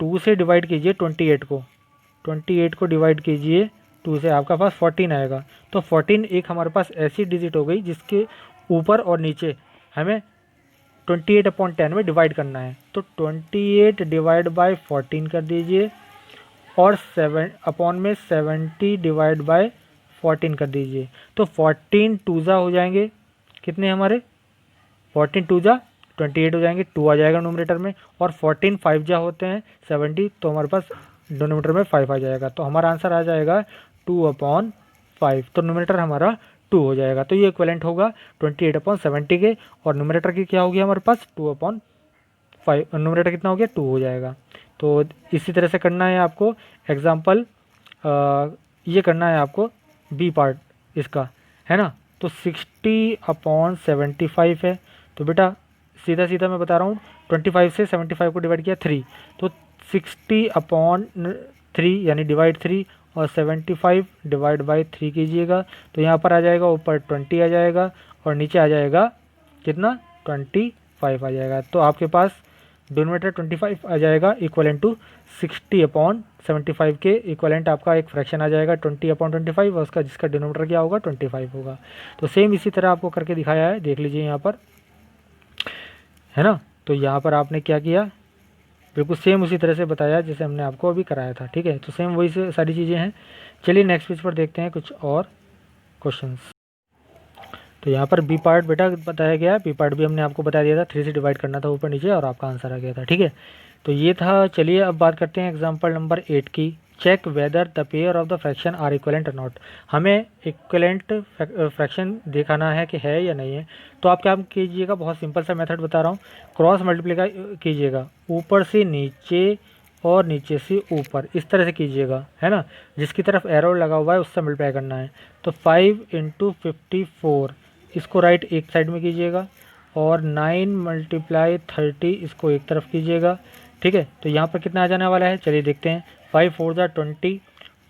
2 से डिवाइड कीजिए 28 को, 28 को डिवाइड कीजिए 2 से, आपका पास 14 आएगा। तो 14 एक हमारे पास ऐसी डिजिट हो गई जिसके ऊपर और नीचे हमें 28/10 में डिवाइड करना है। तो 28 डिवाइड बाय 14 कर दीजिए और 7 अपॉन में 70 डिवाइड बाय 14 कर दीजिए। तो 14 टूज़ा हो जाएंगे कितने हमारे, 14 टूज़ा 28 हो जाएंगे, 2 आ जाएगा नोमिनेटर में, और 14 5 जा होते हैं 70, तो हमारे पास डिनोमिनेटर में 5 आ जाएगा। तो हमारा आंसर आ जाएगा 2/5। तो नोमिनेटर हमारा 2 हो जाएगा। तो ये इक्विवेलेंट होगा 28/70 के, और नोमिनेटर की क्या होगी हमारे पास 2/5, नोमिनेटर कितना हो गया 2 हो जाएगा। तो इसी तरह से करना है आपको एग्जाम्पल, ये करना है आपको बी पार्ट इसका, है ना। तो 60/75 है। तो बेटा सीधा सीधा मैं बता रहा हूँ, 25 से 75 को डिवाइड किया 3, तो 60/3 यानी डिवाइड 3, और 75 डिवाइड बाई 3 कीजिएगा। तो यहाँ पर आ जाएगा ऊपर 20 आ जाएगा और नीचे आ जाएगा कितना 25 आ जाएगा। तो आपके पास डिनोमिनेटर 25 आ जाएगा इक्वलेंट टू 60/75 के इक्वलेंट आपका एक फ्रैक्शन आ जाएगा 20/25, और उसका जिसका डिनोमिनेटर क्या होगा 25 होगा। तो सेम इसी तरह आपको करके दिखाया है, देख लीजिए यहाँ पर, है ना। तो यहाँ पर आपने क्या किया, बिल्कुल सेम उसी तरह से बताया जैसे हमने आपको अभी कराया था, ठीक है। तो सेम वही से सारी चीज़ें हैं। चलिए नेक्स्ट पेज पर देखते हैं कुछ और क्वेश्चंस। तो यहाँ पर बी पार्ट बेटा बताया गया है, बी पार्ट भी हमने आपको बता दिया था, 3 से डिवाइड करना था ऊपर नीचे और आपका आंसर आ गया था, ठीक है। तो ये था। चलिए अब बात करते हैं एग्जाम्पल नंबर 8 की। Check whether the pair of the fraction are equivalent और नॉट। हमें इक्वलेंट फ्रैक्शन दिखाना है कि है या नहीं है। तो आप क्या कीजिएगा, बहुत सिंपल सा मेथड बता रहा हूँ, क्रॉस मल्टीप्लाई कीजिएगा, ऊपर से नीचे और नीचे से ऊपर, इस तरह से कीजिएगा, है ना। जिसकी तरफ एरो लगा हुआ है उससे मल्टीप्लाई करना है। तो 5 × 54 इसको राइट एक साइड में कीजिएगा, और 9 × 30 इसको एक तरफ कीजिएगा, ठीक है। तो यहाँ पर कितना आ जाने वाला है, चलिए देखते हैं। 5 4 जा 20,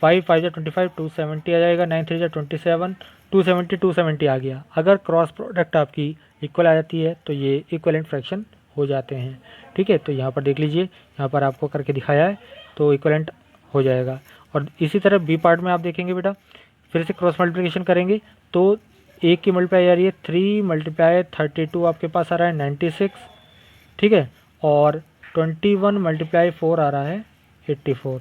5 5 जा 25, 270 आ जाएगा, 9 3 जा 27, 270 आ गया। अगर क्रॉस प्रोडक्ट आपकी इक्वल आ जाती है तो ये इक्वलेंट फ्रैक्शन हो जाते हैं, ठीक है। तो यहाँ पर देख लीजिए, यहाँ पर आपको करके दिखाया है, तो इक्वलेंट हो जाएगा। और इसी तरह बी पार्ट में आप देखेंगे बेटा, फिर से क्रॉस मल्टीप्लिकेशन करेंगे तो एक की मल्टीप्लाई आ रही है 3 × 32 आपके पास आ रहा है 96, ठीक है। और 21 × 4 आ रहा है 84।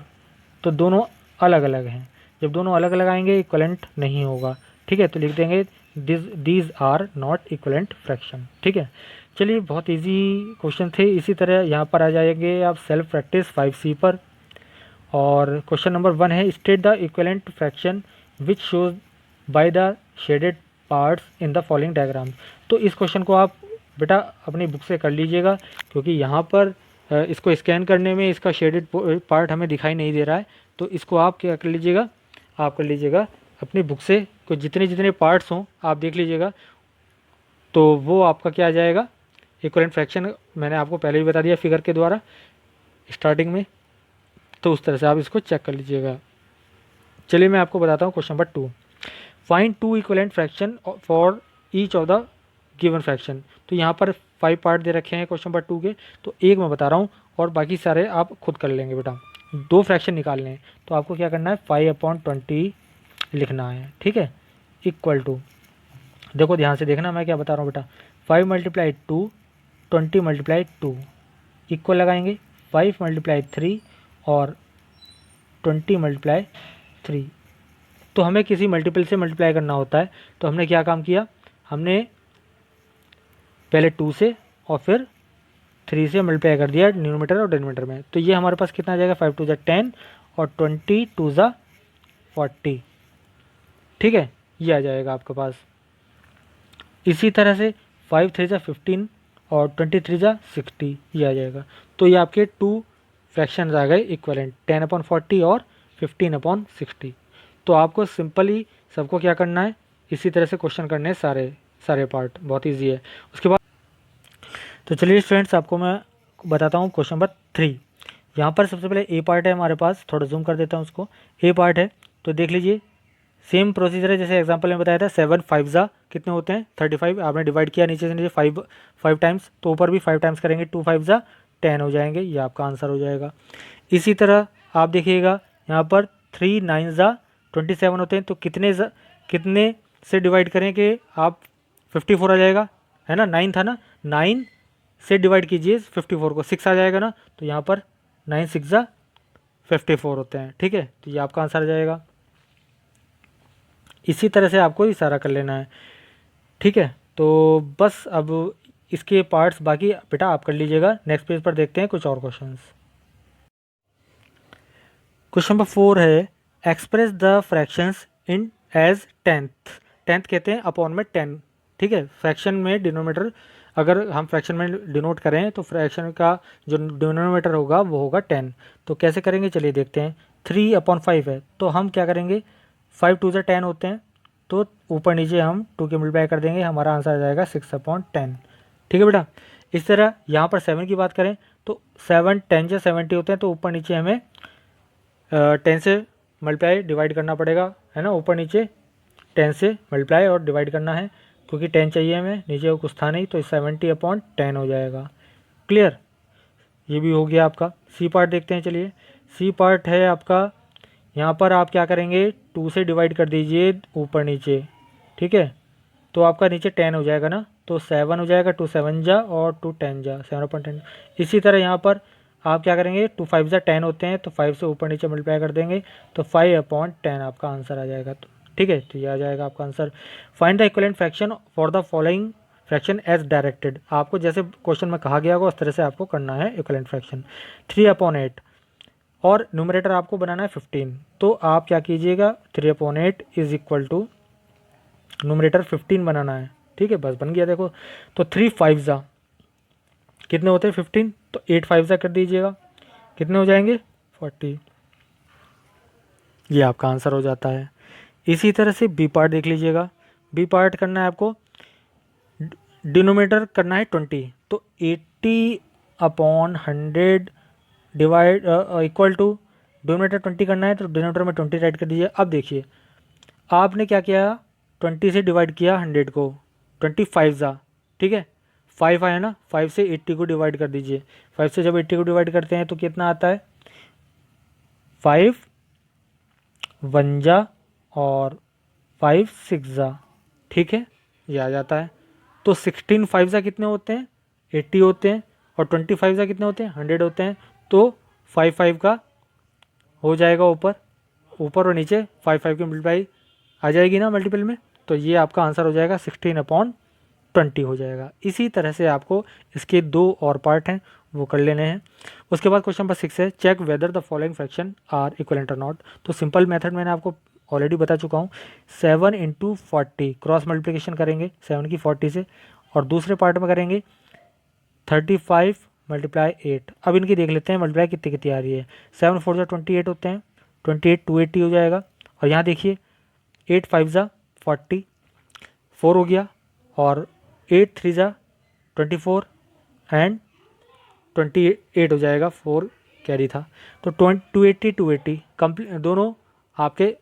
तो दोनों अलग अलग हैं, जब दोनों अलग अलग आएंगे इक्वलेंट नहीं होगा, ठीक है। तो लिख देंगे these are not equivalent fraction, ठीक है। चलिए बहुत इजी क्वेश्चन थे। इसी तरह यहाँ पर आ जाएंगे आप सेल्फ प्रैक्टिस 5C पर, और क्वेश्चन नंबर 1 है state the equivalent fraction which shows by the shaded parts in the following diagram. तो इस क्वेश्चन को आप बेटा अपनी बुक से कर लीजिएगा, क्योंकि यहाँ पर इसको स्कैन करने में इसका शेडेड पार्ट हमें दिखाई नहीं दे रहा है। तो इसको आप क्या कर लीजिएगा, आप कर लीजिएगा अपनी बुक से, कुछ जितने जितने पार्ट्स हों आप देख लीजिएगा, तो वो आपका क्या आ जाएगा इक्वलेंट फ्रैक्शन। मैंने आपको पहले ही बता दिया फिगर के द्वारा स्टार्टिंग में, तो उस तरह से आप इसको चेक कर लीजिएगा। चलिए मैं आपको बताता हूँ question number 2, find 2 equivalent fraction for each of the given fraction. तो यहाँ पर 5 पार्ट दे रखे हैं क्वेश्चन नंबर 2 के, तो एक मैं बता रहा हूँ और बाकी सारे आप खुद कर लेंगे बेटा। 2 फ्रैक्शन निकालने हैं, तो आपको क्या करना है 5/20 लिखना है, ठीक है, इक्वल टू, देखो ध्यान से देखना मैं क्या बता रहा हूँ बेटा, 5 × 2 20 × 2 इक्वल लगाएंगे, 5 × 3 और 20 × 3। तो हमें किसी मल्टीपल से मल्टीप्लाई करना होता है, तो हमने क्या काम किया, हमने पहले 2 से और फिर 3 से मल्टीप्लाई कर दिया न्यूमरेटर और डिनोमिनेटर में। तो ये हमारे पास कितना आ जाएगा, 5 2 = 10 और 20 2 = 40, ठीक है, ये आ जाएगा आपके पास। इसी तरह से 5 3 = 15 और 23 = 60, ये आ जाएगा। तो ये आपके 2 फ्रैक्शंस आ गए इक्वलेंट, 10/40 और 15/60। तो आपको सिंपली सबको क्या करना है, इसी तरह से क्वेश्चन करने हैं सारे पार्ट, बहुत इजी है। उसके बाद तो चलिए फ्रेंड्स आपको मैं बताता हूँ क्वेश्चन नंबर 3। यहाँ पर सबसे पहले ए पार्ट है हमारे पास, थोड़ा जूम कर देता हूँ उसको, ए पार्ट है। तो देख लीजिए सेम प्रोसीजर है जैसे एग्जांपल में बताया था, 7 5 ज़ा कितने होते हैं 35, आपने डिवाइड किया नीचे से नीचे 5 टाइम्स, तो ऊपर भी 5 टाइम्स करेंगे, 2 5 ज़ा 10 हो जाएंगे। ये आपका आंसर हो जाएगा। इसी तरह आप देखिएगा यहाँ पर 3 9 27 होते हैं, तो कितने से डिवाइड करें कि आप 54 आ जाएगा, है ना। 9 था ना, 9 से डिवाइड कीजिए 54 को, 6 आ जाएगा ना, तो यहाँ पर 9 6 54 होते हैं। ठीक है, तो ये आपका आंसर आ जाएगा। इसी तरह से आपको इशारा कर लेना है। ठीक है, तो बस अब इसके पार्ट्स बाकी बेटा आप कर लीजिएगा। नेक्स्ट पेज पर देखते हैं कुछ और क्वेश्चंस। क्वेश्चन नंबर 4 है, express the fractions in as tenth. Tenth कहते हैं अपॉन में 10। ठीक है, फ्रैक्शन में डिनोमीटर अगर हम फ्रैक्शन में डिनोट करें तो फ्रैक्शन का जो डिनोमीटर होगा वो होगा 10। तो कैसे करेंगे चलिए देखते हैं। 3/5 है, तो हम क्या करेंगे, 5 2 10 होते हैं, तो ऊपर नीचे हम 2 के मल्टीप्लाई कर देंगे, हमारा आंसर आ जाएगा 6/10। ठीक है बेटा। इस तरह यहाँ पर 7 की बात करें तो 7 10 से 70 होते हैं, तो ऊपर नीचे हमें 10 से मल्टीप्लाई डिवाइड करना पड़ेगा, है ना। ऊपर नीचे 10 से मल्टीप्लाई और डिवाइड करना है, क्योंकि 10 चाहिए हमें, नीचे वो कुछ था नहीं, तो 70/10 हो जाएगा। क्लियर, ये भी हो गया आपका। सी पार्ट देखते हैं चलिए। सी पार्ट है आपका, यहाँ पर आप क्या करेंगे, 2 से डिवाइड कर दीजिए ऊपर नीचे। ठीक है, तो आपका नीचे 10 हो जाएगा ना, तो 7 हो जाएगा, 2 7 जा और 2 10 जा, 7/10। इसी तरह यहाँ पर आप क्या करेंगे, 2 5 10 होते हैं, तो 5 से ऊपर नीचे मल्टीप्लाई कर देंगे, तो 5/10 आपका आंसर आ जाएगा। तो ठीक है, तो ये आ जाएगा आपका answer. Find the equivalent fraction for the following fraction as directed. आपको जैसे क्वेश्चन में कहा गया होगा उस तरह से आपको करना है इक्विवेलेंट फ्रैक्शन। 3/8 और न्यूमरेटर आपको बनाना है 15, तो आप क्या कीजिएगा, 3/8 इज इक्वल टू न्यूमरेटर 15 बनाना है। ठीक है, बस बन गया। देखो, तो 3 5 कितने होते हैं 15, तो 8 5 कर दीजिएगा, कितने हो जाएंगे 40। ये आपका आंसर हो जाता है। इसी तरह से बी पार्ट देख लीजिएगा। बी पार्ट करना है आपको, डिनोमीटर करना है 20, तो 80/100 डिवाइड इक्वल टू डिनोमीटर 20 करना है, तो डिनोमीटर में 20 राइट कर दीजिए। अब देखिए आपने क्या किया, 20 से डिवाइड किया 100 को, 25 ठीक है, 5 आया ना, 5 से 80 को डिवाइड कर दीजिए। 5 से जब 80 को डिवाइड करते हैं तो कितना आता है, 5 1 और 5 6 ठीक है, ये आ जाता है। तो 16 5 कितने होते हैं, 80 होते हैं, और 25 कितने होते हैं, 100 होते हैं। तो 5 5 का हो जाएगा ऊपर और नीचे 5 5 की मल्टीप्लाई आ जाएगी ना मल्टीपल में, तो ये आपका आंसर हो जाएगा 16/20 हो जाएगा। इसी तरह से आपको इसके 2 और पार्ट हैं वो कर लेने हैं। उसके बाद क्वेश्चन नंबर 6 है, check whether the following fraction are equivalent और नॉट। तो सिंपल मेथड मैंने आपको ऑलरेडी बता चुका हूँ। 7 × 40 क्रॉस मल्टीप्लिकेशन करेंगे 7 की 40 से, और दूसरे पार्ट में करेंगे 35 × 8। अब इनकी देख लेते हैं मल्टीप्लाई कितनी कितनी आ रही है। 7 4 28 होते हैं, 28 280 हो जाएगा। और यहाँ देखिए 8 5 40 4 हो गया, और 8 3 24 एंड 28 हो जाएगा, 4 कैरी था। तो 280 280 कंप्लीट, दोनों आपके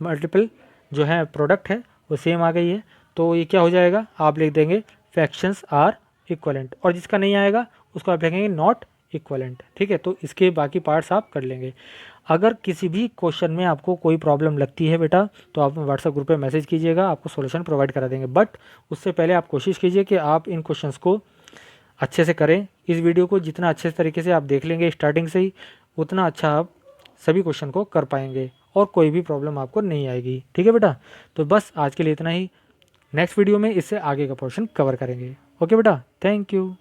मल्टीपल जो है प्रोडक्ट है वो सेम आ गई है। तो ये क्या हो जाएगा, आप लिख देंगे फ्रैक्शंस आर इक्वलेंट, और जिसका नहीं आएगा उसको आप लिखेंगे नॉट इक्वलेंट। ठीक है, तो इसके बाकी पार्ट्स आप कर लेंगे। अगर किसी भी क्वेश्चन में आपको कोई प्रॉब्लम लगती है बेटा, तो आप व्हाट्सएप ग्रुप पे मैसेज कीजिएगा, आपको सॉल्यूशन प्रोवाइड करा देंगे। बट उससे पहले आप कोशिश कीजिए कि आप इन क्वेश्चंस को अच्छे से करें। इस वीडियो को जितना अच्छे तरीके से आप देख लेंगे स्टार्टिंग से ही, उतना अच्छा आप सभी क्वेश्चन को कर पाएंगे और कोई भी प्रॉब्लम आपको नहीं आएगी। ठीक है बेटा, तो बस आज के लिए इतना ही। नेक्स्ट वीडियो में इससे आगे का पोर्शन कवर करेंगे। ओके बेटा, थैंक यू।